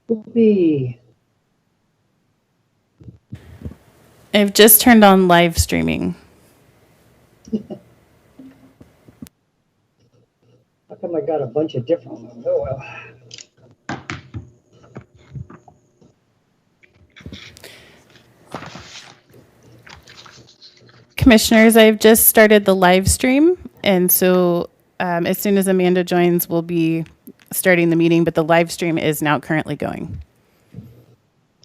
Whoopee. I've just turned on live streaming. How come I got a bunch of different ones? Oh, well. Commissioners, I've just started the live stream, and so as soon as Amanda joins, we'll be starting the meeting, but the live stream is now currently going.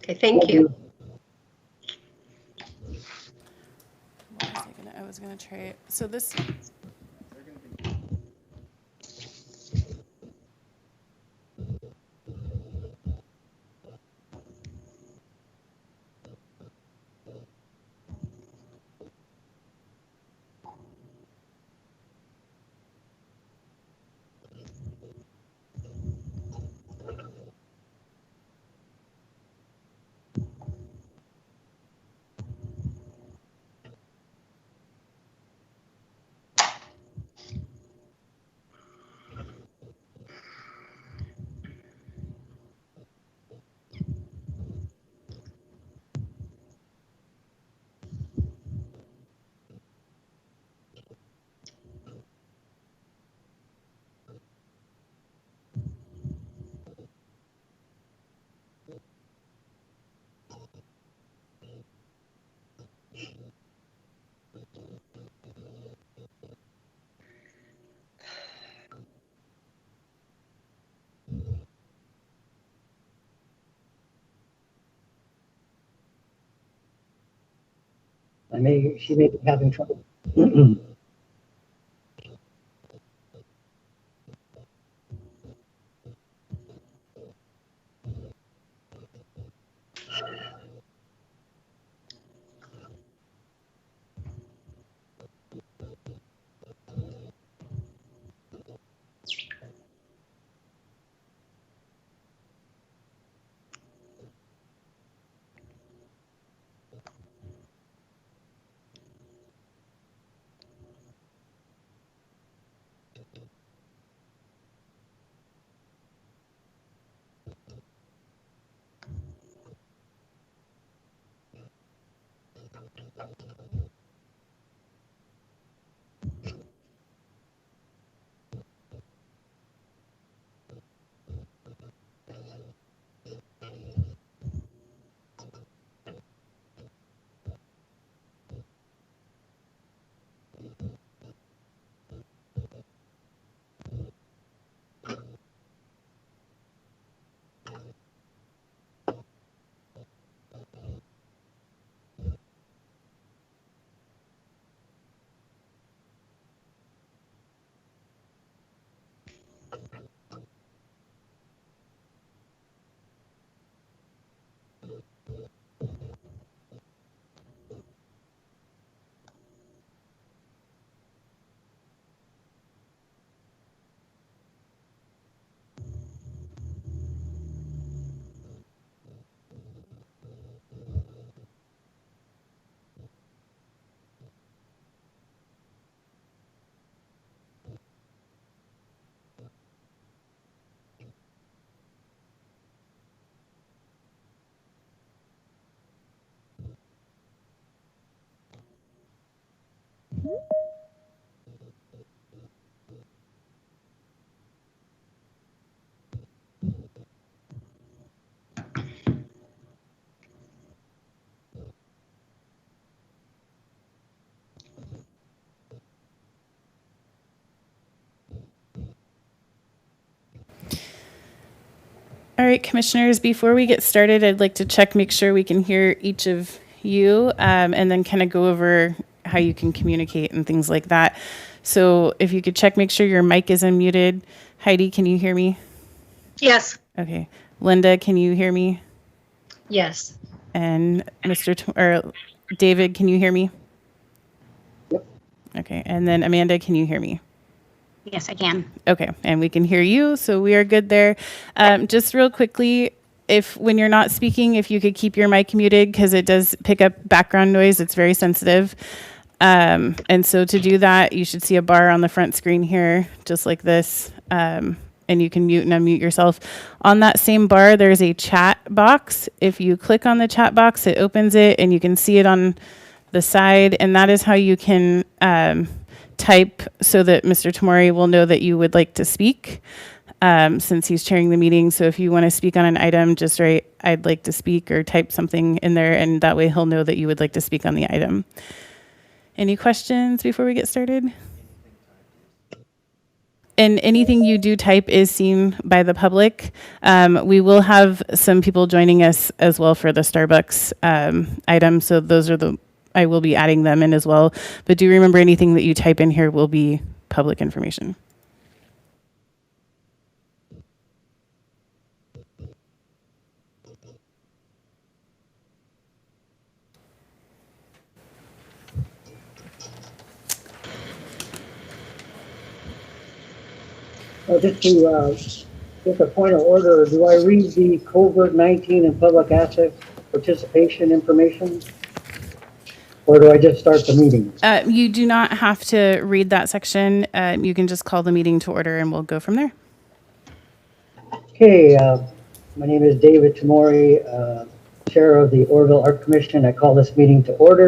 Okay, thank you. I was going to try it. So this... She may be having trouble. All right, commissioners, before we get started, I'd like to check, make sure we can hear each of you, and then kind of go over how you can communicate and things like that. So if you could check, make sure your mic is unmuted. Heidi, can you hear me? Yes. Okay. Linda, can you hear me? Yes. And David, can you hear me? Yep. Okay. And then Amanda, can you hear me? Yes, I can. Okay, and we can hear you, so we are good there. Just real quickly, if when you're not speaking, if you could keep your mic muted because it does pick up background noise, it's very sensitive. And so to do that, you should see a bar on the front screen here, just like this. And you can mute and unmute yourself. On that same bar, there's a chat box. If you click on the chat box, it opens it and you can see it on the side. And that is how you can type so that Mr. Tamori will know that you would like to speak since he's chairing the meeting. So if you want to speak on an item, just write, I'd like to speak, or type something in there. And that way he'll know that you would like to speak on the item. Any questions before we get started? And anything you do type is seen by the public. We will have some people joining us as well for the Starbucks item. So those are I will be adding them in as well. But do remember anything that you type in here will be public information. Just a point of order, do I read the COVID-19 and public asset participation information? Or do I just start the meeting? You do not have to read that section. You can just call the meeting to order and we'll go from there. Okay, my name is David Tamori, Chair of the Oroville Art Commission. I call this meeting to order.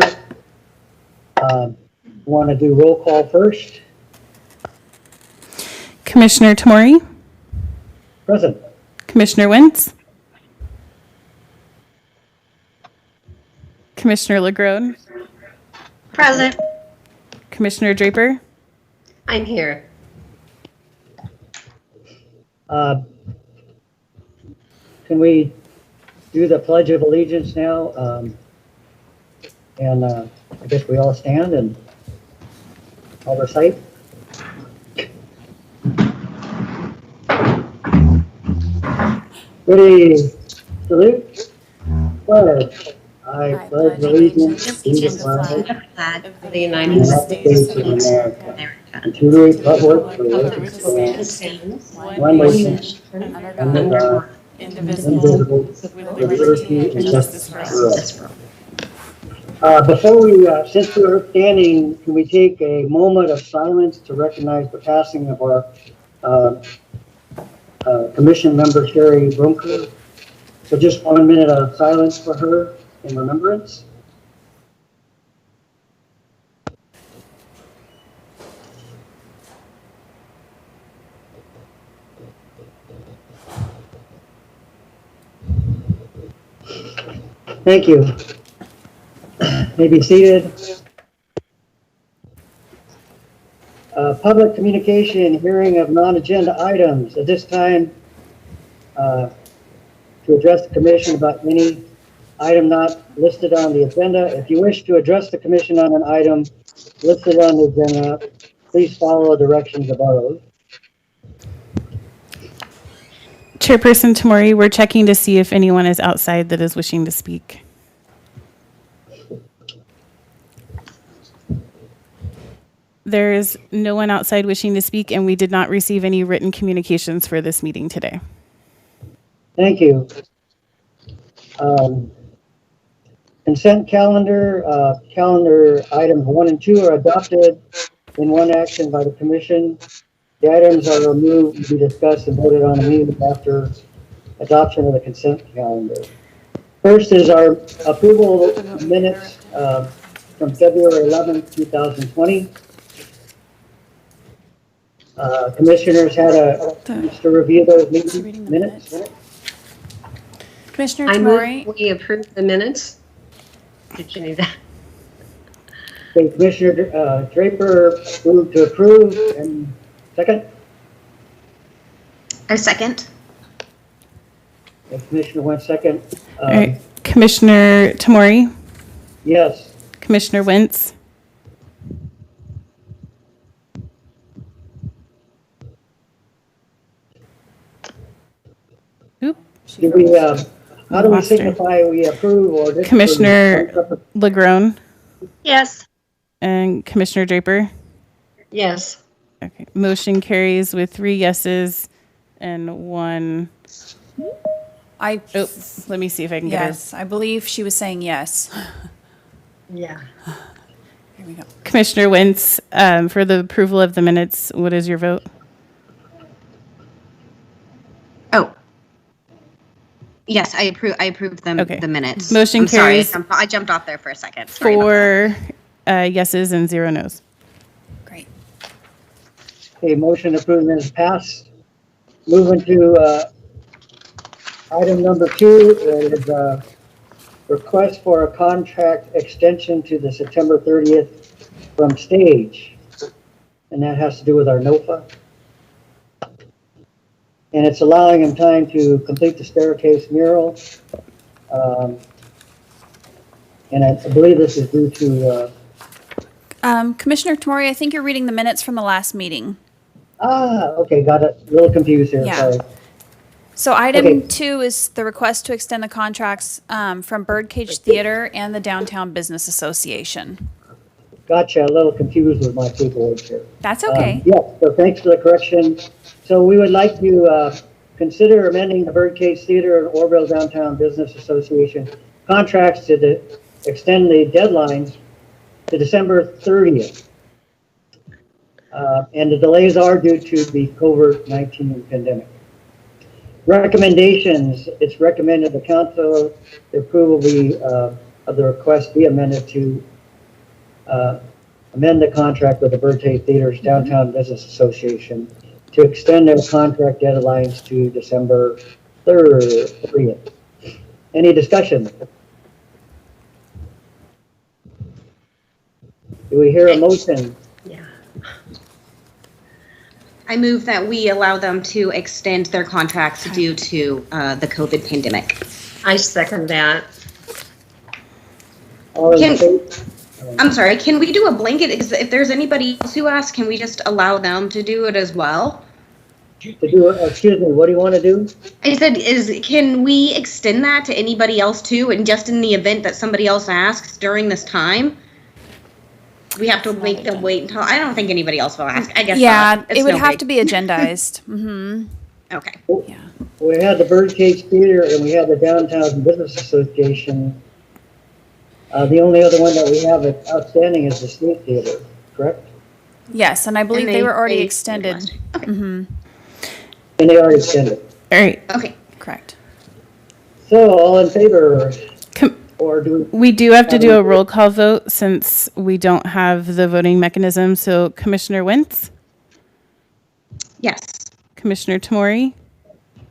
Want to do roll call first? Commissioner Tamori, Present. Commissioner Wentz, Commissioner Legrone, Present. Commissioner Draper, I'm here. Can we do the Pledge of Allegiance now? I guess we all stand and all recite. Ready, salute, pledge. I pledge allegiance to the flag Of the United States of America. and to the republic for which it stands, one nation, under God, indivisible, with liberty and justice for all. Before we, since we're standing, can we take a moment of silence to recognize the passing of our Commission member Sherry Brunker? So just 1 minute of silence for her in remembrance. Thank you. May be seated. Public communication, hearing of non-agenda items. At this time, to address the commission about any item not listed on the agenda. If you wish to address the commission on an item listed on the agenda, please follow the directions above. Chairperson Tamori, we're checking to see if anyone is outside that is wishing to speak. There is no one outside wishing to speak, and we did not receive any written communications for this meeting today. Thank you. Consent calendar, calendar items 1 and 2 are adopted in one action by the commission. The items are removed to be discussed and voted on immediately after adoption of the consent calendar. First is our approval of minutes from February 11th, 2020. Commissioners had a chance to review those minutes. Commissioner I Tamori, move we approve the minutes. Did you need that? Okay, Commissioner Draper moved to approve, and second? I second. And Commissioner Wentz second. All right, Commissioner Tamori, Yes. Commissioner Wentz, oop, Do we, how do we Lost her. signify we approve or disapprove? Commissioner Legrone, Yes. and Commissioner Draper. Yes. Okay, motion carries with 3 yeses and 1 Oh, let me see if I can get her. Yes, I believe she was saying yes. Yeah. Here we go. Commissioner Wentz, for the approval of the minutes, what is your vote? Oh. Yes, I approved them, Okay. the minutes. Motion I'm sorry, carries I jumped off there for a second. Sorry about that. 4 yeses and 0 nos. Great. Okay, motion approved is passed. Moving to item number 2, it is a request for a contract extension to the September 30th from Stage. And that has to do with our NOFA. And it's allowing them time to complete the staircase mural. And I believe this is due to, Commissioner Tamori, I think you're reading the minutes from the last meeting. okay, got it. A little confused here, Yeah. sorry. So item Okay. 2 is the request to extend the contracts from Birdcage Theater and the Downtown Business Association. Gotcha, a little confused with my paperwork here. That's okay. Yes, so thanks for the correction. So we would like to consider amending the Birdcage Theater and Oroville Downtown Business Association contracts to extend the deadlines to December 30th. And the delays are due to the COVID-19 pandemic. Recommendations, it's recommended the council the approval of the request be amended to amend the contract with the Birdcage Theater's Downtown Business Association to extend their contract deadlines to December 30th. Any discussion? Do we hear a motion? Yeah. I move that we allow them to extend their contracts due to the COVID pandemic. I second that. All in Can- favor? I'm sorry, can we do a blanket? If there's anybody else who asks, can we just allow them to do it as well? To do, excuse me, what do you want to do? I said, can we extend that to anybody else too? And just in the event that somebody else asks during this time, we have to make them wait until, I don't think anybody else will ask. I guess Yeah, not. It's it would no have big. to be agendized. Mm-hmm. Okay. Yeah. We had the Birdcage Theater and we had the Downtown Business Association. The only other one that we have outstanding is the State Theater, correct? Yes, and I believe And they were already they extended. requested. Okay. Mm-hmm. And they already extended. All right. Okay. Correct. So all in favor, Com- or do we do have to do a roll call vote since we don't have the voting mechanism. So Commissioner Wentz, Yes. Commissioner Tamori,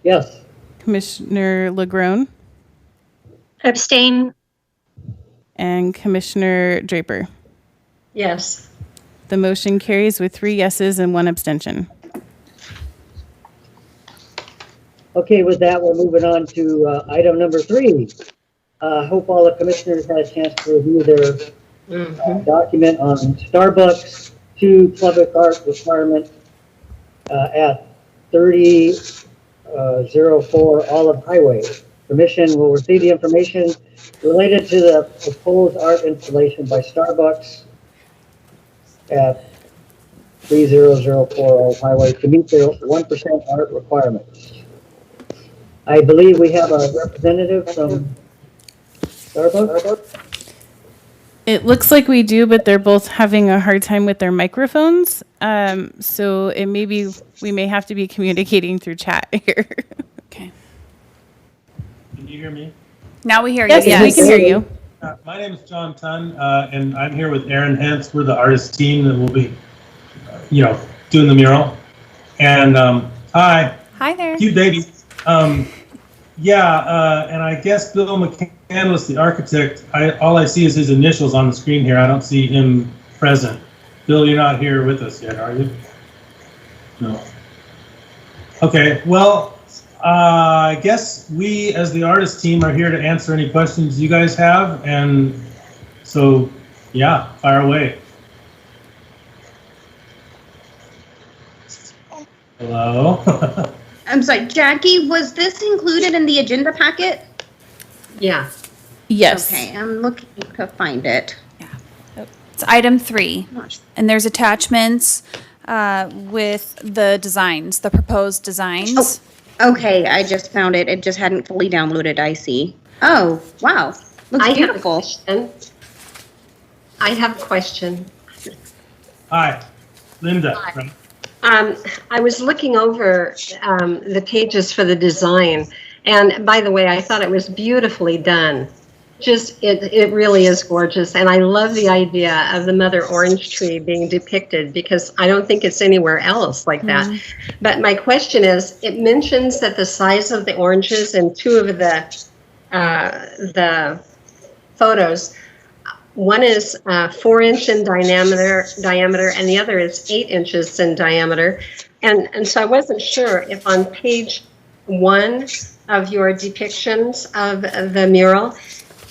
yes. Commissioner Legrone, Abstain. and Commissioner Draper. Yes. The motion carries with 3 yeses and 1 abstention. Okay, with that, we're moving on to item number 3. Hope all the commissioners had a chance to review their document on Starbucks 2 public art requirement at 3004 Olive Highway. Commission will receive the information related to the proposed art installation by Starbucks at 3004 Olive Highway to meet their 1% art requirements. I believe we have a representative from Starbucks. It looks like we do, but they're both having a hard time with their microphones. So it may be, we may have to be communicating through chat here. Okay. Can you hear me? Now we hear you. Yes, we can hear you. My name is John Tunn, and I'm here with Aaron Hentz. We're the artist team that will be, doing the mural. And hi, Hi there. cute baby. And I guess Bill McCann was the architect. All I see is his initials on the screen here. I don't see him present. Bill, you're not here with us yet, are you? No. Okay, well, I guess we, as the artist team, are here to answer any questions you guys have. And so, yeah, fire away. Hello? I'm sorry, Jackie, was this included in the agenda packet? Yeah. Yes. Okay, I'm looking to find it. It's item 3, Gosh. and there's attachments with the designs, the proposed designs. Okay, I just found it. It just hadn't fully downloaded, I see. Oh, wow. Looks beautiful. I have a question. Hi, Linda. Hi. I was looking over the pages for the design, and by the way, I thought it was beautifully done. Just, it really is gorgeous, and I love the idea of the mother orange tree being depicted because I don't think it's anywhere else like that. But my question is, it mentions that the size of the oranges in two of the photos, one is 4-inch in diameter, and the other is 8 inches in diameter. And so I wasn't sure if on page 1 of your depictions of the mural,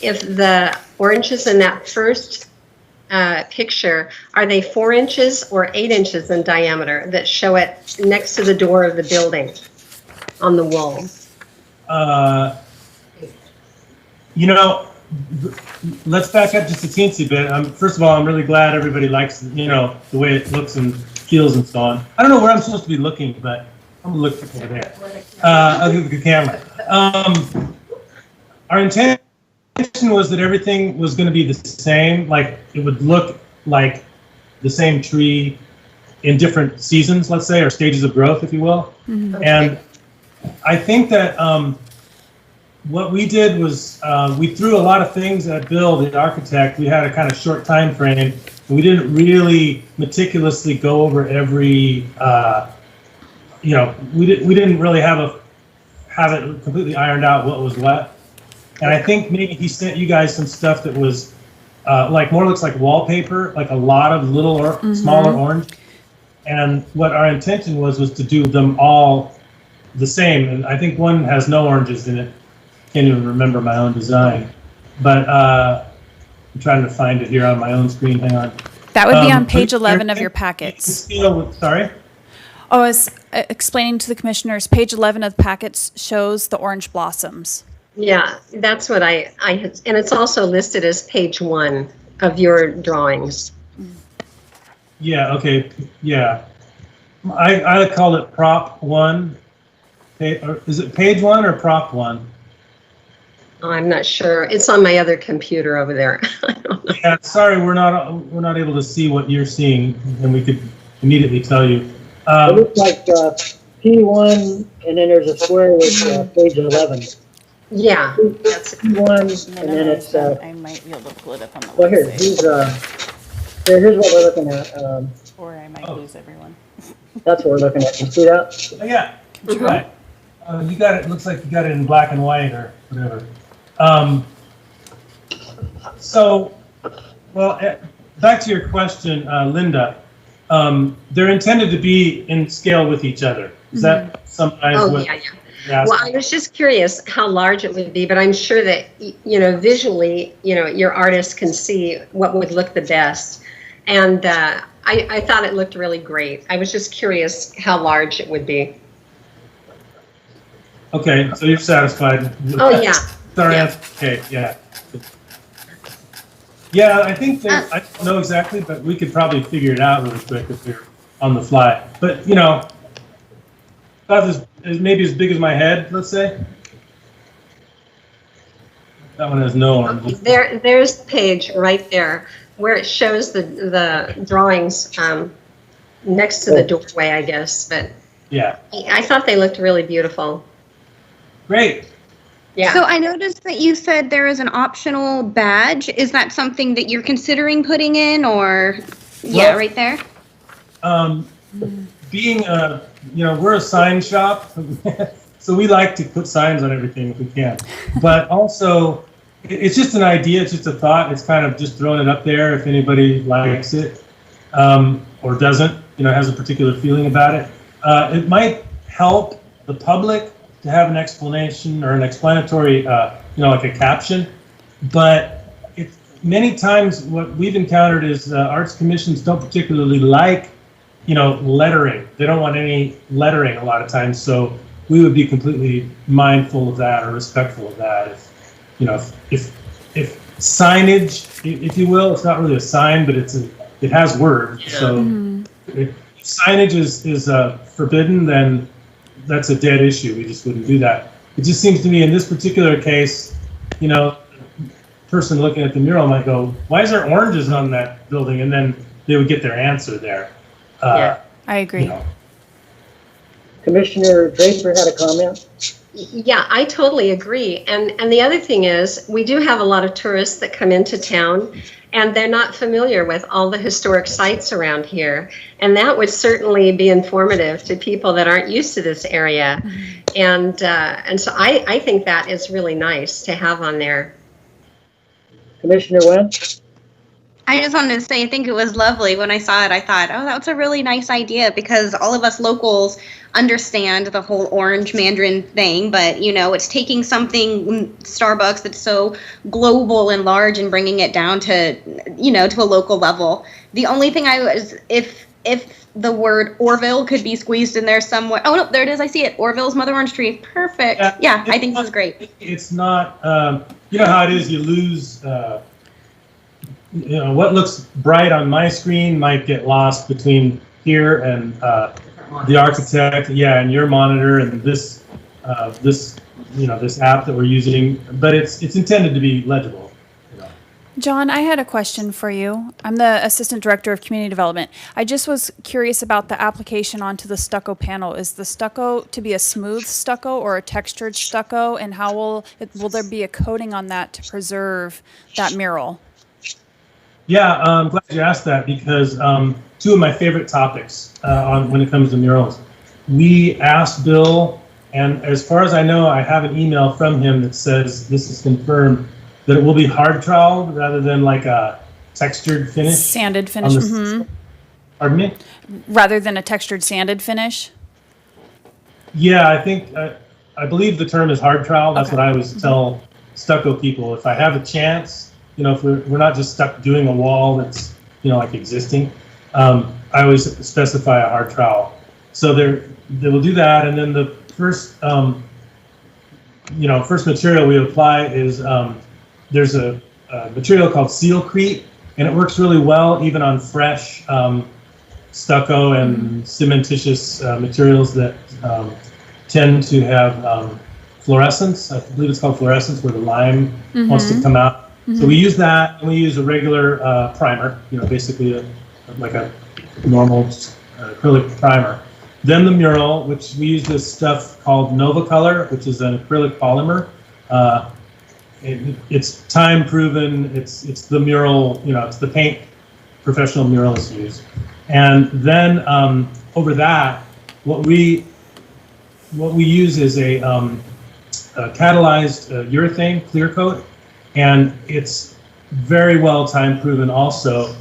if the oranges in that first picture, are they 4 inches or 8 inches in diameter that show it next to the door of the building on the wall? You know, let's back up just a teensy bit. First of all, I'm really glad everybody likes, you know, the way it looks and feels and so on. I don't know where I'm supposed to be looking, but I'm gonna look over there. I'll look at the camera. Our intention was that everything was going to be the same, like it would look like the same tree in different seasons, let's say, or stages of growth, if you will. And I think that what we did was we threw a lot of things at Bill, the architect. We had a kind of short time frame, and we didn't really meticulously go over every, you know, we didn't really have it completely ironed out what was what. And I think maybe he sent you guys some stuff that was like more looks like wallpaper, like a lot of little or smaller orange. And what our intention was to do them all the same. And I think one has no oranges in it. Can't even remember my own design. But I'm trying to find it here on my own screen. Hang on. That would be on page 11 of your packets. Sorry? Oh, I was explaining to the commissioners, page 11 of the packets shows the orange blossoms. Yeah, that's what I had, and it's also listed as page 1 of your drawings. Yeah, okay, yeah. I call it prop 1. Is it page 1 or prop 1? Oh, I'm not sure. It's on my other computer over there. I don't know. Yeah, sorry, we're not able to see what you're seeing, and we could immediately tell you. It looks like P1, and then there's a square with page 11. Yeah, that's P1, and then it's, I might be able to pull it up on the well, here, website. here's what we're looking at. Or I might lose everyone. That's what we're looking at. You see that? Oh, yeah, right. You got it. Looks like you got it in black and white or whatever. So, well, back to your question, Linda. They're intended to be in scale with each other. Is that sometimes what? Yeah. Well, I was just curious how large it would be, but I'm sure that, you know, visually, you know, your artist can see what would look the best. And I thought it looked really great. I was just curious how large it would be. Okay, so you're satisfied. Oh, yeah. Sorry. Yeah. Okay, yeah. Yeah, I think that, I don't know exactly, but we could probably figure it out really quick if you're on the fly. But, you know, about as maybe as big as my head, let's say. That one has no orange. There's the page right there where it shows the drawings next to the doorway, I guess. But yeah, I thought they looked really beautiful. Great. Yeah. So I noticed that you said there is an optional badge. Is that something that you're considering putting in, or Well, right there? Being you know, we're a sign shop, so we like to put signs on everything if we can. But also, it's just an idea, it's just a thought. It's kind of just throwing it up there if anybody likes it or doesn't, you know, has a particular feeling about it. It might help the public to have an explanation or an explanatory, you know, like a caption. But many times what we've encountered is arts commissions don't particularly like, you know, lettering. They don't want any lettering a lot of times. So we would be completely mindful of that or respectful of that. If, you know, if signage, if you will, it's not really a sign, but it has words. So if signage is forbidden, then that's a dead issue. We just wouldn't do that. It just seems to me in this particular case, you know, person looking at the mural might go, why is there oranges on that building? And then they would get their answer there. Yeah. I agree. You know. Commissioner Draper had a comment. Yeah, I totally agree. And the other thing is, we do have a lot of tourists that come into town, and they're not familiar with all the historic sites around here. And that would certainly be informative to people that aren't used to this area. And so I think that is really nice to have on there. Commissioner Wen? I just wanted to say, I think it was lovely when I saw it. I thought, oh, that's a really nice idea, because all of us locals understand the whole orange mandarin thing, but you know, it's taking something Starbucks that's so global and large and bringing it down to, you know, to a local level. The only thing I was, if the word Oroville could be squeezed in there somewhere. Oh no, there it is. I see it. Oroville's Mother Orange Tree. Perfect. Yeah, I think this is great. It's not, you know how it is, you lose, you know, what looks bright on my screen might get lost between here and the architect, yeah, and your monitor and this, you know, this app that we're using, but it's intended to be legible. You know. John, I had a question for you. I'm the Assistant Director of Community Development. I just was curious about the application onto the stucco panel. Is the stucco to be a smooth stucco or a textured stucco, and how will there be a coating on that to preserve that mural? Yeah, I'm glad you asked that, because two of my favorite topics when it comes to murals. We asked Bill, and as far as I know, I have an email from him that says this is confirmed, that it will be hard troweled rather than like a textured finish. Sanded finish. Pardon me? Rather than a textured sanded finish. Yeah, I think I believe the term is hard trowel. That's Okay. what I always tell stucco people. If I have a chance, you know, if we're not just stuck doing a wall that's, you know, like existing, I always specify a hard trowel. So they will do that, and then the first, you know, first material we apply is there's a material called Sealcrete, and it works really well even on fresh stucco and cementitious materials that tend to have fluorescence. I believe it's called fluorescence, where the lime wants to come out. So we use that, and we use a regular primer, you know, basically like a normal acrylic primer. Then the mural, which we use this stuff called Nova Color, which is an acrylic polymer. It's time proven. It's the mural, you know, it's the paint professional muralists use. And then over that, what we use is a catalyzed urethane clear coat. And it's very well time proven also.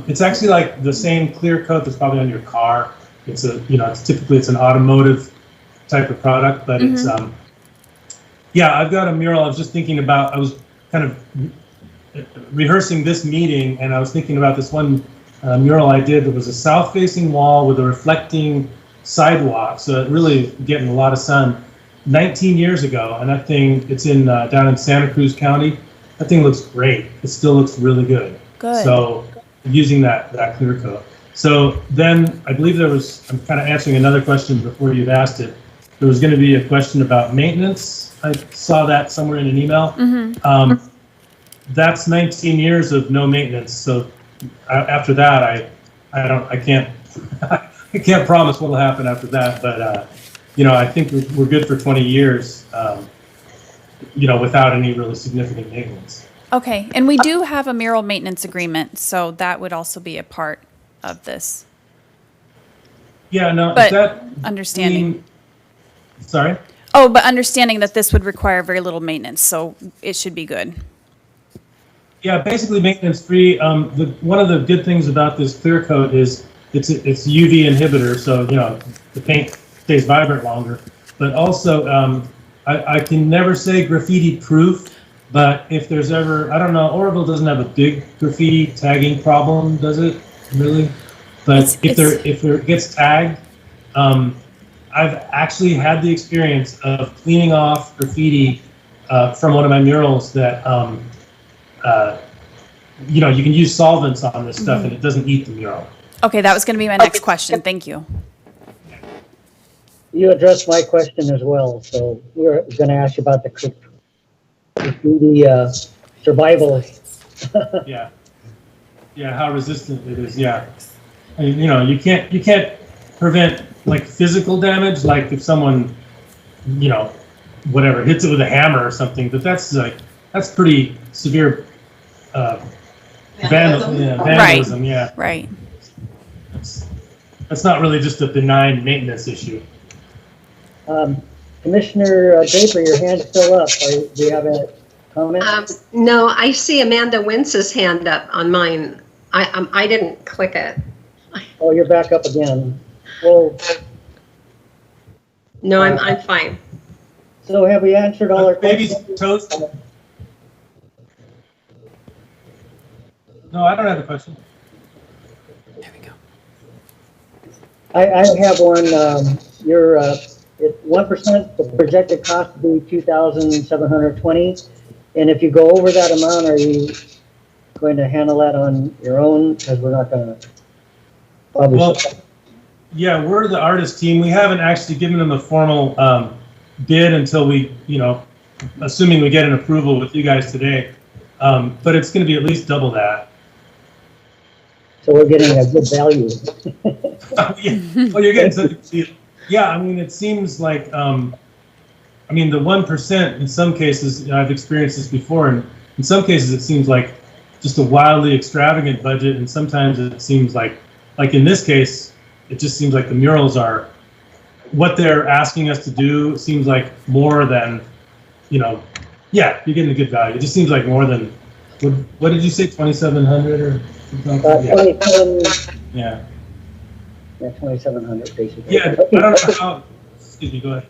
It's actually like the same clear coat that's probably on your car. It's typically it's an automotive type of product, but it's, yeah, I've got a mural. I was just thinking about, I was kind of rehearsing this meeting, and I was thinking about this one mural I did that was a south facing wall with a reflecting sidewalk. So it really getting a lot of sun. 19 years ago, and that thing, it's in down in Santa Cruz County. That thing looks great. It still looks really good. Good. So using that clear coat. So then I believe I'm kind of answering another question before you'd asked it. There was going to be a question about maintenance. I saw that somewhere in an email. That's 19 years of no maintenance. So after that, I can't promise what will happen after that, but you know, I think we're good for 20 years, you know, without any really significant maintenance. Okay, and we do have a mural maintenance agreement, so that would also be a part of this. Yeah, no, But that understanding. Sorry? Oh, but understanding that this would require very little maintenance, so it should be good. Yeah, basically maintenance free. One of the good things about this clear coat is it's UV inhibitor, so you know the paint stays vibrant longer. But also, I can never say graffiti proof, but if there's ever, I don't know, Oroville doesn't have a big graffiti tagging problem, does it? Really? But if there gets tagged, I've actually had the experience of cleaning off graffiti from one of my murals that, you know, you can use solvents on this stuff and it doesn't eat the mural. Okay, that was going to be my next question. Thank you. you addressed my question as well, so we're gonna ask you about the survival. Yeah. Yeah, how resistant it is, yeah. And, you know, you can't prevent like physical damage, like if someone, you know, whatever, hits it with a hammer or something, but that's pretty severe vandalism, yeah. Right. That's not really just a benign maintenance issue. Commissioner Draper, your hand's still up. Do you have a comment? No, I see Amanda Wentz's hand up on mine. I didn't click it. Oh, you're back up again. Well, No, I'm fine. so have we answered all our Baby's questions? toast? No, I don't have a question. I have one. Your if 1%, the projected cost would be 2,720, and if you go over that amount, are you going to handle that on your own? Because we're not going to. Well, yeah, we're the artist team. We haven't actually given them a formal bid until we, you know, assuming we get an approval with you guys today. But it's going to be at least double that. So we're getting a good value. Yeah. Well, you're getting something. Yeah, I mean, it seems like, I mean, the 1% in some cases, you know, I've experienced this before, and in some cases it seems like just a wildly extravagant budget, and sometimes it seems like in this case, it just seems like the murals are, what they're asking us to do seems like more than, you know, yeah, you're getting a good value. It just seems like more than, what did you say, 2,700 or something? 27, Yeah. yeah, 2,700 basically. Yeah, I don't know how, excuse me, go ahead.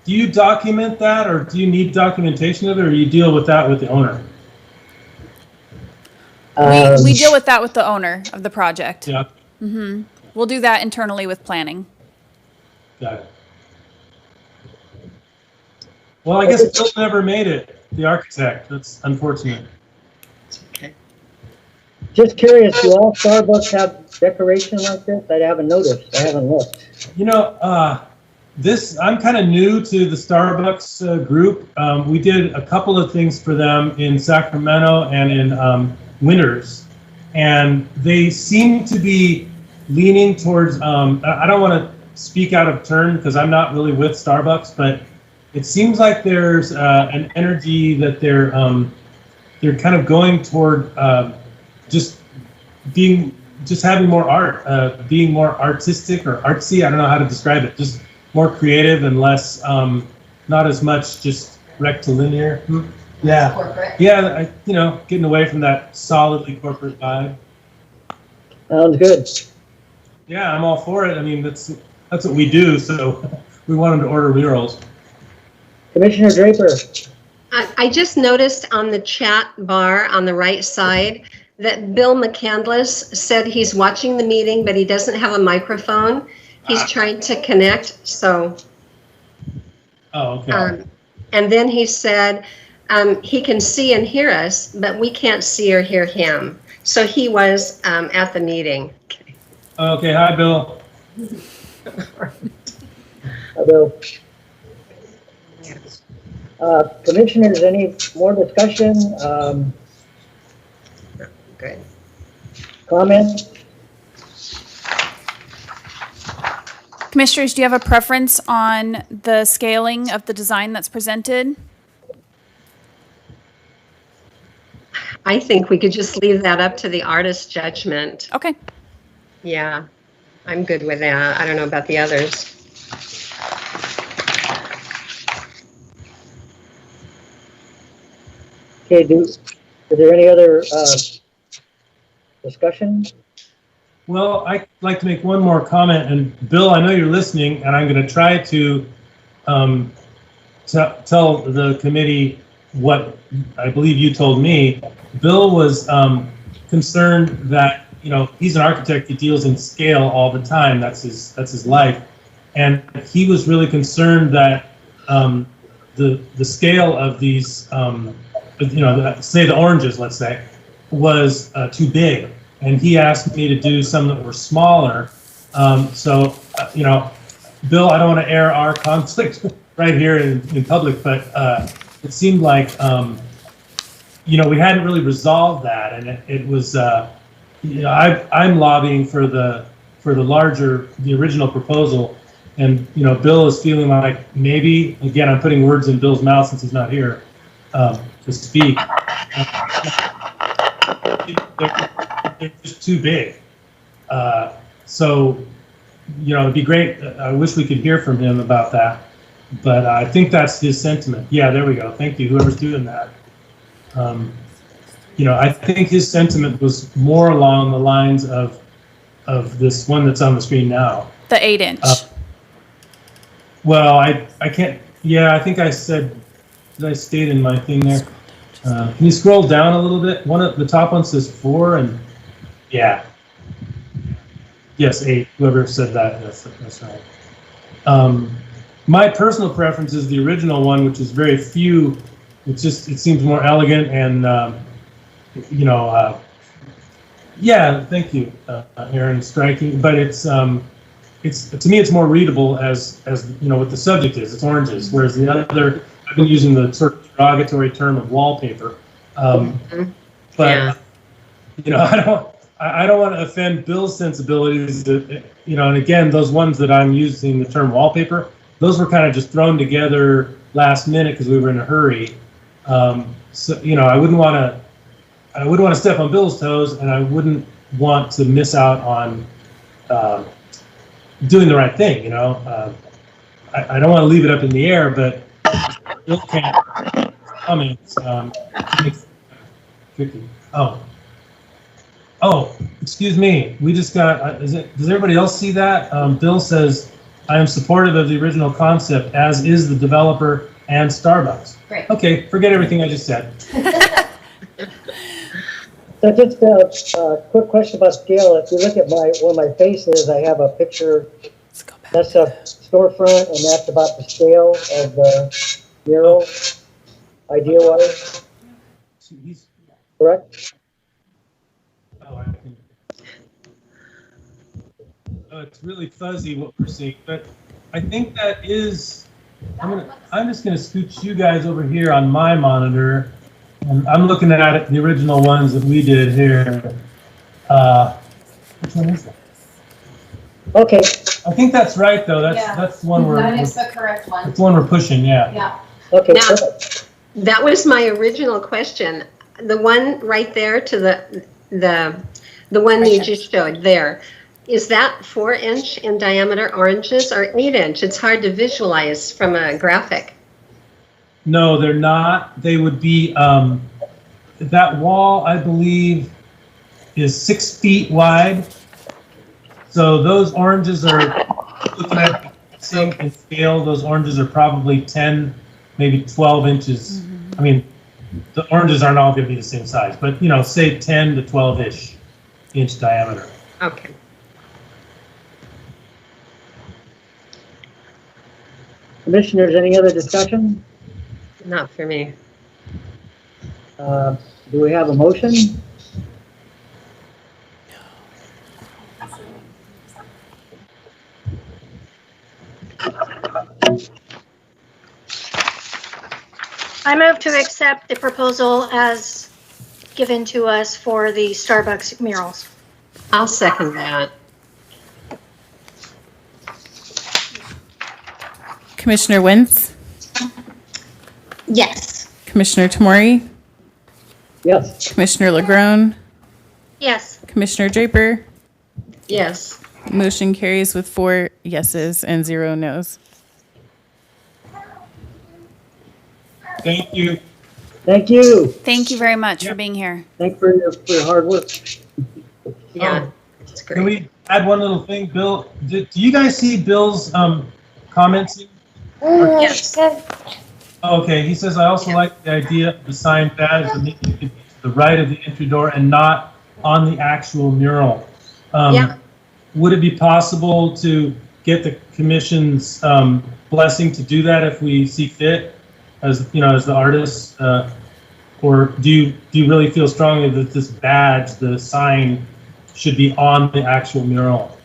Do you document that, or do you need documentation of it, or you deal with that with the owner? We deal with that with the owner of the project. Yeah, We'll do that internally with planning. got it. Well, I guess Bill never made it, the architect. That's unfortunate. Okay. Just curious, do all Starbucks have decoration like this? I haven't noticed. I haven't looked. You know, I'm kind of new to the Starbucks group. We did a couple of things for them in Sacramento and in Winters, and they seem to be leaning towards, I don't want to speak out of turn because I'm not really with Starbucks, but it seems like there's an energy that they're kind of going toward just having more art, being more artistic or artsy. I don't know how to describe it. Just more creative and less, not as much just rectilinear. Yeah. Corporate. Yeah, you know, getting away from that solidly corporate vibe. Sounds good. Yeah, I'm all for it. I mean, that's what we do. So we want them to order murals. Commissioner Draper. I just noticed on the chat bar on the right side that Bill McCandless said he's watching the meeting, but he doesn't have a microphone. He's trying to connect, so. Oh, okay. And then he said he can see and hear us, but we can't see or hear him. So he was at the meeting. Okay, hi, Bill. Hi, Bill. Commissioners, any more discussion? Good. Comment? Commissioners, do you have a preference on the scaling of the design that's presented? I think we could just leave that up to the artist's judgment. Okay. Yeah, I'm good with that. I don't know about the others. Okay, is there any other discussion? Well, I'd like to make one more comment, and Bill, I know you're listening, and I'm going to try to tell the committee what I believe you told me. Bill was concerned that, you know, he's an architect, he deals in scale all the time, that's his life, and he was really concerned that the scale of these, you know, say the oranges, let's say, was too big. And he asked me to do some that were smaller. So you know, Bill, I don't want to air our conflict right here in public, but it seemed like, you know, we hadn't really resolved that, and it was, you know, I'm lobbying for the the original proposal, and you know, Bill is feeling like maybe, again, I'm putting words in Bill's mouth since he's not here to speak. They're just too big. So, you know, it'd be great. I wish we could hear from him about that, but I think that's his sentiment. Yeah, there we go. Thank you, whoever's doing that. You know, I think his sentiment was more along the lines of this one that's on the screen now. The 8-inch. Well, I can't. Yeah, I think I said. Did I state in my thing there? Can you scroll down a little bit? The top one says 4, and yeah. Yes, 8. Whoever said that, that's right. My personal preference is the original one, which is very few. It seems more elegant and you know. Yeah, thank you, Aaron. Striking, but it's to me it's more readable as you know what the subject is. It's oranges, whereas the other I've been using the sort of derogatory term of wallpaper. But Yeah. you know, I don't want to offend Bill's sensibilities. You know, and again, those ones that I'm using the term wallpaper, those were kind of just thrown together last minute because we were in a hurry. So you know, I wouldn't want to step on Bill's toes, and I wouldn't want to miss out on doing the right thing. You know, I don't want to leave it up in the air, but Bill can't comments. It's tricky. Oh, excuse me. We just got. Does everybody else see that? Bill says, "I am supportive of the original concept, as is the developer and Starbucks." Great. Okay, forget everything I just said. So just a quick question about scale. If you look at where my face is, I have a picture. That's a storefront, and that's about the scale of the mural, idea-wise. Correct? It's really fuzzy what we're seeing, but I think that is. I'm just gonna scooch you guys over here on my monitor. And I'm looking at it, the original ones that we did here. Which one is that? Okay. I think that's right, though. That's the one That is the correct one. That's the one we're pushing. Yeah. Yeah. Okay. Now, Perfect. that was my original question. The one right there to the one you just showed there, is that 4-inch in diameter oranges or 8-inch? It's hard to visualize from a graphic. No, they're not. They would be. That wall, I believe, is 6 feet wide. So those oranges are, looking at sync and scale, those oranges are probably 10, maybe 12 inches. Mm-hmm. I mean, the oranges aren't all going to be the same size, but you know, say 10 to 12-ish inch diameter. Okay. Commissioners, any other discussion? Not for me. Do we have a motion? I move to accept the proposal as given to us for the Starbucks murals. I'll second that. Commissioner Wentz, Yes. Commissioner Tamori, Yes. Commissioner Legrone, Yes. Commissioner Draper. Yes. Motion carries with 4 yeses and 0 nos. Thank you. Thank you. Thank you very much for being here. Thanks for your hard work. Yeah. It's great. Can we add one little thing, Bill? Do you guys see Bill's comments? Yes. Okay, he says, I also like the idea of the sign badge that maybe it could be to the right of the entry door and not on the actual mural. Yeah. Would it be possible to get the commission's blessing to do that if we see fit, as you know, as the artists, or do you really feel strongly that this badge, the sign, should be on the actual mural?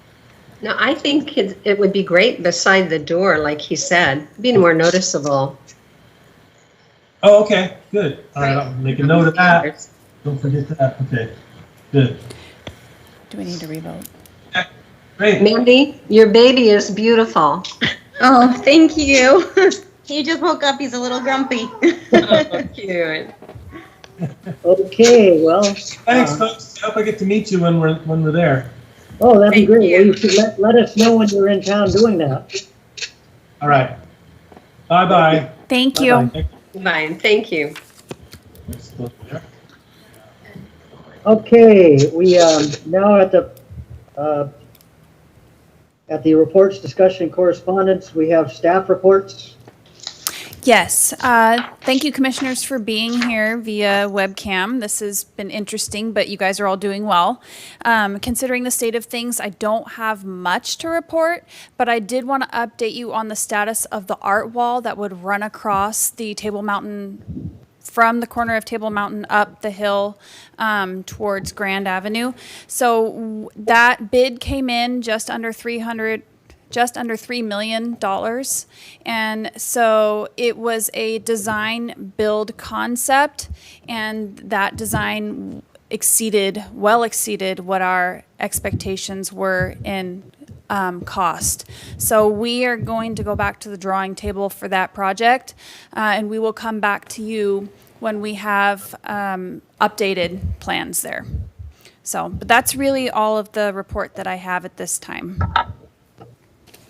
No, I think it would be great beside the door, like he said, be more noticeable. Oh, okay, good. All right, I'll make a note of that. Don't forget that. Okay, good. Do we need to revote? Okay, great. Mandy, your baby is beautiful. Oh, thank you. He just woke up. He's a little grumpy. Cute. Okay, well. Thanks, folks. I hope I get to meet you when we're there. Oh, that'd be Thank great. you. Well, you should let us know when you're in town doing that. All right. Bye-bye. Thank you. Bye-bye. Fine, thank you. Okay, we now at the reports, discussion, correspondence, we have staff reports. Yes. Thank you, commissioners, for being here via webcam. This has been interesting, but you guys are all doing well. Considering the state of things, I don't have much to report, but I did want to update you on the status of the art wall that would run across the Table Mountain, from the corner of Table Mountain up the hill towards Grand Avenue. So that bid came in just under $3 million. And so it was a design build concept, and that design well exceeded what our expectations were in cost. So we are going to go back to the drawing table for that project, and we will come back to you when we have updated plans there. So, but that's really all of the report that I have at this time.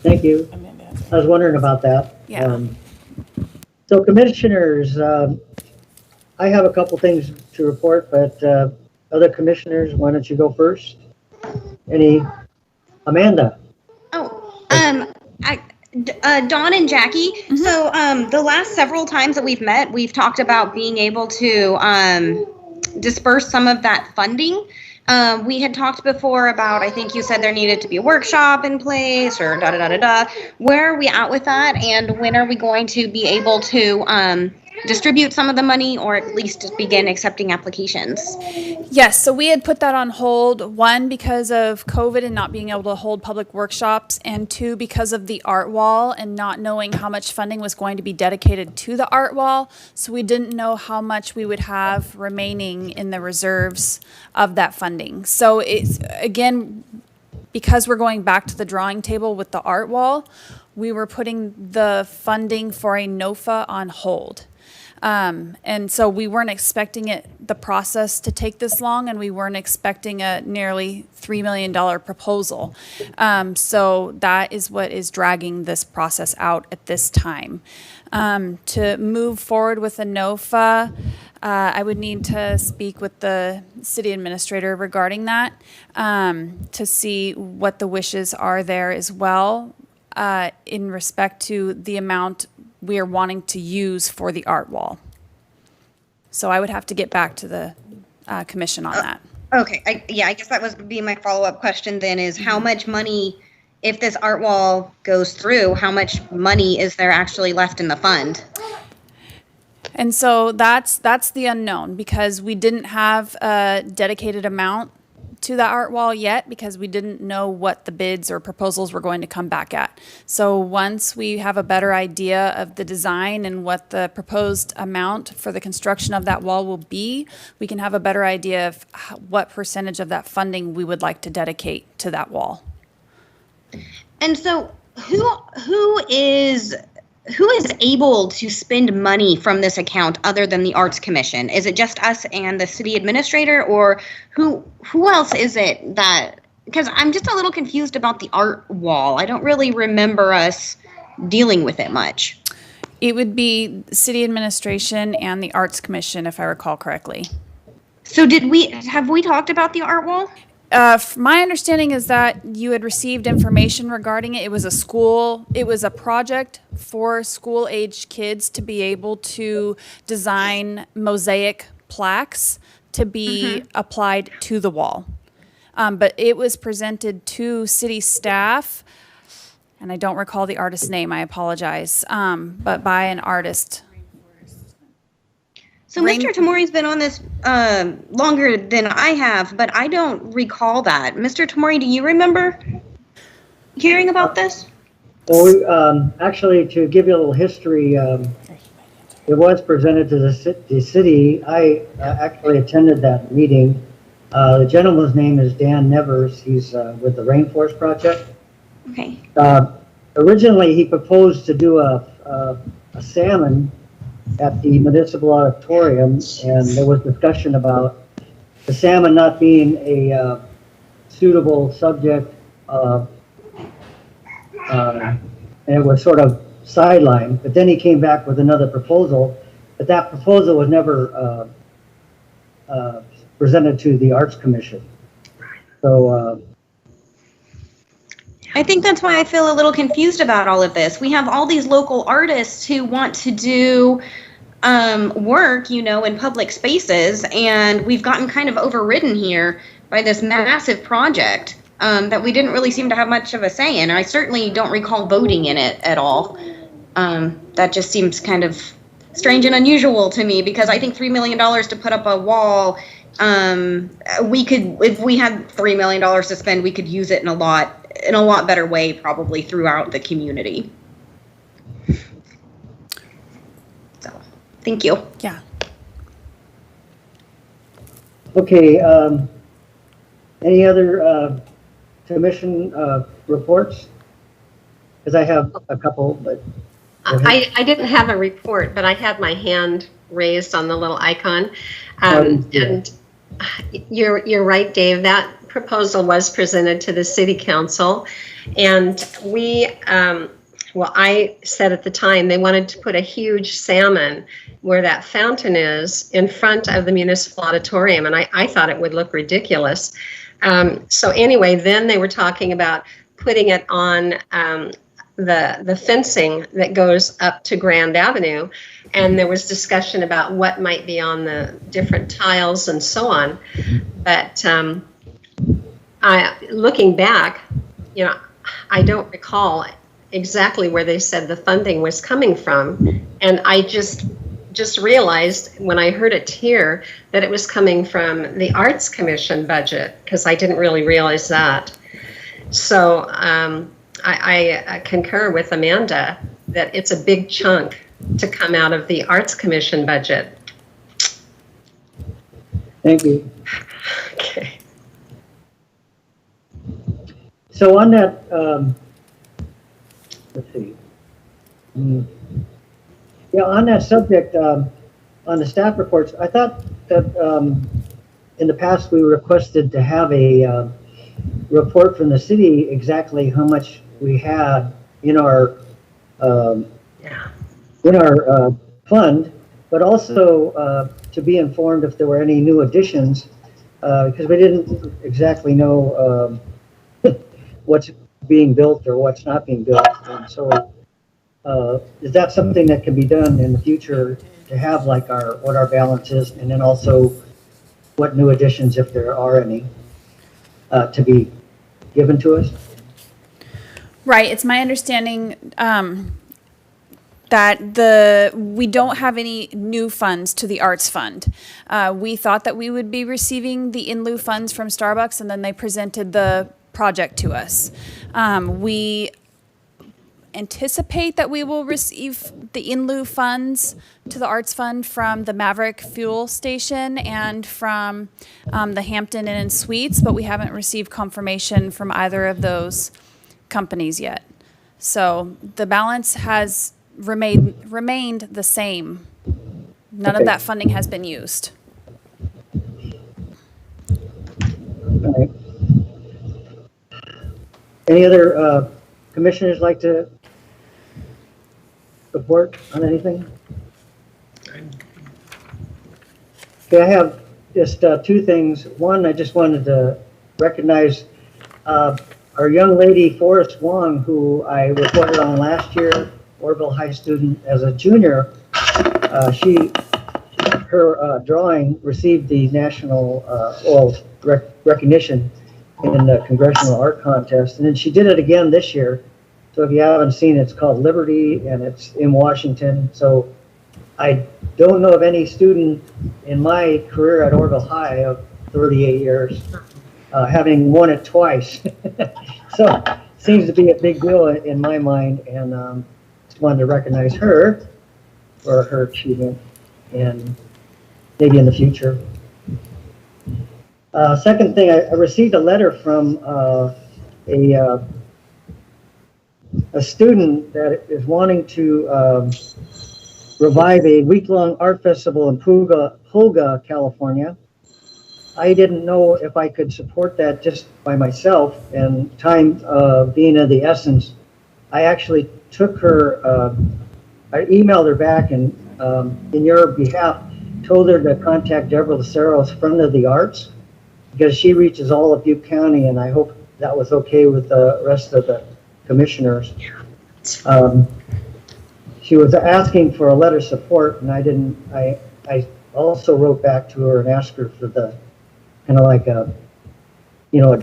Thank you. I was wondering about that. Yeah. So commissioners, I have a couple things to report, but other commissioners, why don't you go first? Amanda? Dawn and Jackie. Mm-hmm. So the last several times that we've met, we've talked about being able to disperse some of that funding. We had talked before about, I think you said there needed to be a workshop in place or da-da-da-da-da. Where are we at with that? And when are we going to be able to distribute some of the money, or at least begin accepting applications? Yes, so we had put that on hold, one, because of COVID and not being able to hold public workshops, and two, because of the art wall and not knowing how much funding was going to be dedicated to the art wall. So we didn't know how much we would have remaining in the reserves of that funding. So it's, again, because we're going back to the drawing table with the art wall, we were putting the funding for a NOFA on hold. And so we weren't expecting the process to take this long, and we weren't expecting a nearly $3 million proposal. So that is what is dragging this process out at this time. To move forward with a NOFA, I would need to speak with the city administrator regarding that, to see what the wishes are there as well, in respect to the amount we are wanting to use for the art wall. So I would have to get back to the commission on that. Okay, I guess that would be my follow-up question then, is how much money, if this art wall goes through, how much money is there actually left in the fund? And so that's the unknown, because we didn't have a dedicated amount to the art wall yet, because we didn't know what the bids or proposals were going to come back at. So once we have a better idea of the design and what the proposed amount for the construction of that wall will be, we can have a better idea of what percentage of that funding we would like to dedicate to that wall. And so who is able to spend money from this account other than the Arts Commission? Is it just us and the city administrator, or who else is it that, because I'm just a little confused about the art wall. I don't really remember us dealing with it much. It would be city administration and the Arts Commission, if I recall correctly. So have we talked about the art wall? My understanding is that you had received information regarding it. It was a project for school-aged kids to be able to design mosaic plaques to be applied to the wall. But it was presented to city staff, and I don't recall the artist's name, I apologize, but by an artist. So Mr. Tamori's been on this longer than I have, but I don't recall that. Mr. Tamori, do you remember? hearing about this? Well, actually, to give you a little history, it was presented to the city. I actually attended that meeting. The gentleman's name is Dan Nevers. He's with the Rainforest Project. Okay. Originally, he proposed to do a salmon at the municipal auditorium, and there was discussion about the salmon not being a suitable subject, and it was sort of sidelined. But then he came back with another proposal, but that proposal was never presented to the Arts Commission. So I think that's why I feel a little confused about all of this. We have all these local artists who want to do work, you know, in public spaces, and we've gotten kind of overridden here by this massive project that we didn't really seem to have much of a say in. I certainly don't recall voting in it at all. That just seems kind of strange and unusual to me, because I think $3 million to put up a wall, we could, if we had $3 million to spend, we could use it in a lot better way, probably throughout the community. So, thank you. Yeah. okay, any other commission reports? Because I have a couple, but I didn't have a report, but I had my hand raised on the little icon. And you're right, Dave, that proposal was presented to the city council, and we, well, I said at the time they wanted to put a huge salmon where that fountain is in front of the municipal auditorium, and I thought it would look ridiculous. So anyway, then they were talking about putting it on the fencing that goes up to Grand Avenue, and there was discussion about what might be on the different tiles and so on. But looking back, you know, I don't recall exactly where they said the funding was coming from, and I just realized when I heard it here that it was coming from the Arts Commission budget, because I didn't really realize that. So I concur with Amanda that it's a big chunk to come out of the Arts Commission budget. thank you. Okay. So on that, let's see. Yeah, on that subject, on the staff reports, I thought that in the past we requested to have a report from the city exactly how much we had in our fund, but also to be informed if there were any new additions, because we didn't exactly know what's being built or what's not being built. And so is that something that can be done in the future, to have like what our balance is, and then also what new additions, if there are any, to be given to us? Right. It's my understanding that we don't have any new funds to the Arts Fund. We thought that we would be receiving the in lieu funds from Starbucks, and then they presented the project to us. We anticipate that we will receive the in lieu funds to the Arts Fund from the Maverick Fuel Station and from the Hampton Inn and Suites, but we haven't received confirmation from either of those companies yet. So the balance has remained the same. None of that funding has been used. All right. Any other commissioners like to report on anything? Okay, I have just two things. One, I just wanted to recognize our young lady, Forrest Wong, who I reported on last year, Oroville High student, as a junior. Her drawing received the national recognition in the Congressional Art Contest, and then she did it again this year. So if you haven't seen it, it's called Liberty, and it's in Washington. So I don't know of any student in my career at Oroville High of 38 years having won it twice. So seems to be a big deal in my mind, and just wanted to recognize her for her achievement, and maybe in the future. Second thing, I received a letter from a student that is wanting to revive a week-long art festival in Pulga, California. I didn't know if I could support that just by myself, and time being of the essence, I actually took her, I emailed her back and in your behalf, told her to contact Deborah Lacero's Friend of the Arts, because she reaches all of Butte County, and I hope that was okay with the rest of the commissioners. She was asking for a letter of support, and I also wrote back to her and asked her for the kind of like a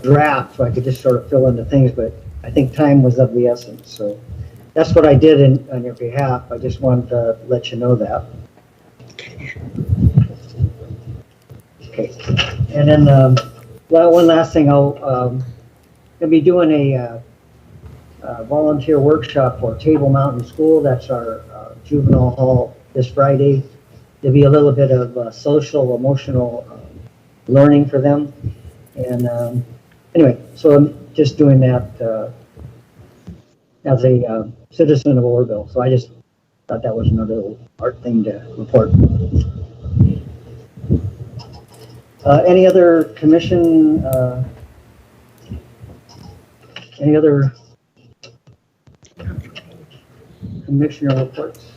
draft, so I could just sort of fill in the things, but I think time was of the essence. So that's what I did on your behalf. I just wanted to let you know that. Okay. And then one last thing, I'll be doing a volunteer workshop for Table Mountain School. That's our juvenile hall this Friday. There'll be a little bit of social, emotional learning for them. And anyway, so I'm just doing that as a citizen of Oroville. So I just thought that was another little art thing to report. Any other commission, any other commissioner reports?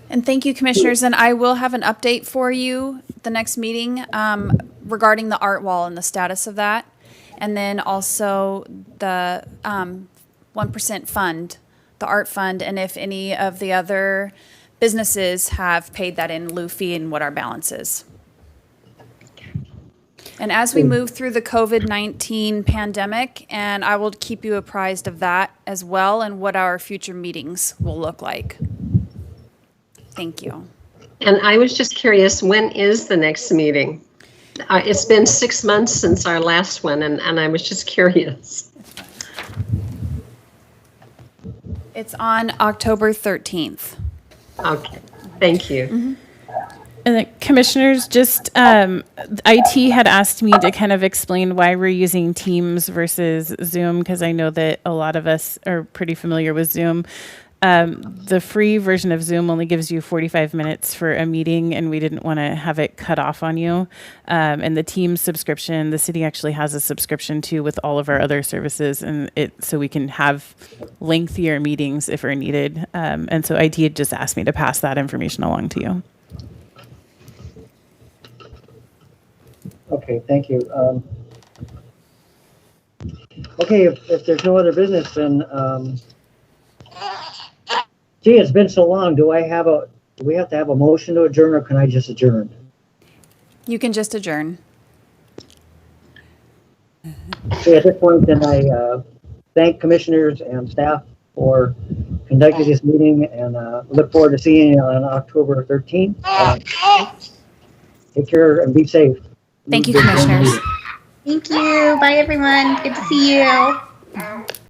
And thank you, commissioners. And I will have an update for you the next meeting regarding the art wall and the status of that. And then also the 1% fund, the art fund, and if any of the other businesses have paid that in lieu fee and what our balance is. And as we move through the COVID-19 pandemic, and I will keep you apprised of that as well and what our future meetings will look like. Thank you. And I was just curious, when is the next meeting? It's been 6 months since our last one, and I was just curious. It's on October 13th. Okay, thank you. Mm-hmm. And the commissioners, just IT had asked me to kind of explain why we're using Teams versus Zoom, because I know that a lot of us are pretty familiar with Zoom. The free version of Zoom only gives you 45 minutes for a meeting, and we didn't want to have it cut off on you. And the Teams subscription, the city actually has a subscription too with all of our other services, and so we can have lengthier meetings if are needed. And so IT had just asked me to pass that information along to you. Okay, thank you. Okay, if there's no other business, then gee, it's been so long. Do we have to have a motion to adjourn, or can I just adjourn? You can just adjourn. Okay, at this point, then I thank commissioners and staff for conducting this meeting, and look forward to seeing you on October 13th. Take care and be safe. Thank you, commissioners. Thank you. Bye, everyone. Good to see you.